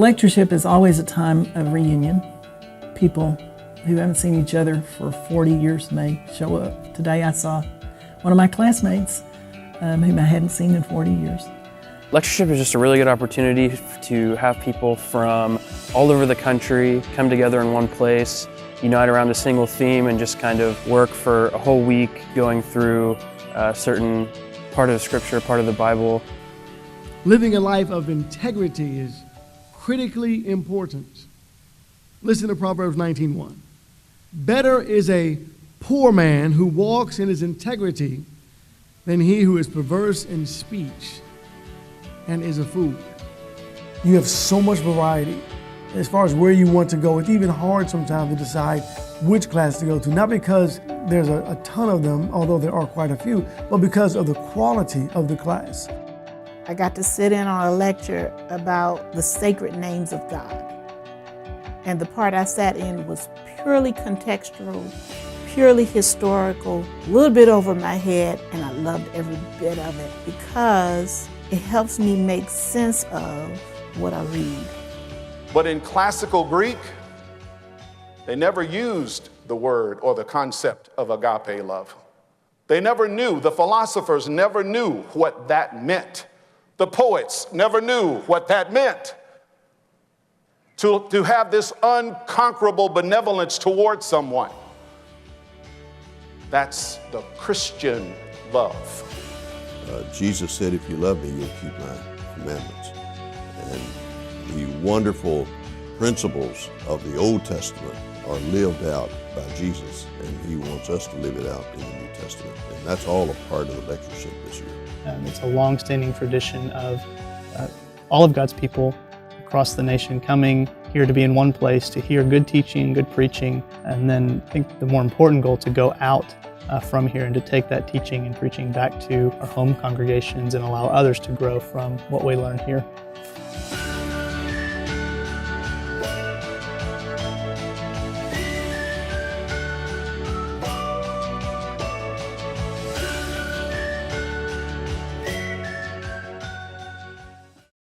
Lectureship is always a time of reunion. People who haven't seen each other for 40 years may show up. Today I saw one of my classmates whom I hadn't seen in 40 years. Lectureship is just a really good opportunity to have people from all over the country come together in one place, unite around a single theme, and just kind of work for a whole week going through a certain part of the scripture, part of the Bible. Living a life of integrity is critically important. Listen to Proverbs 19:1. Better is a poor man who walks in his integrity than he who is perverse in speech and is a fool. You have so much variety as far as where you want to go. It's even hard sometimes to decide which class to go to, not because there's a ton of them, although there are quite a few, but because of the quality of the class. I got to sit in on a lecture about the sacred names of God. And the part I sat in was purely contextual, purely historical, a little bit over my head, and I loved every bit of it because it helps me make sense of what I read. But in classical Greek, they never used the word or the concept of agape love. They never knew, the philosophers never knew what that meant. The poets never knew what that meant. To have this unconquerable benevolence towards someone. That's the Christian love. Jesus said, if you love me, you'll keep my commandments. And the wonderful principles of the Old Testament are lived out by Jesus, and he wants us to live it out in the New Testament. And that's all a part of the lectureship this year. It's a long-standing tradition of all of God's people across the nation coming here to be in one place, to hear good teaching, good preaching, and then I think the more important goal to go out from here and to take that teaching and preaching back to our home congregations and allow others to grow from what we learn here.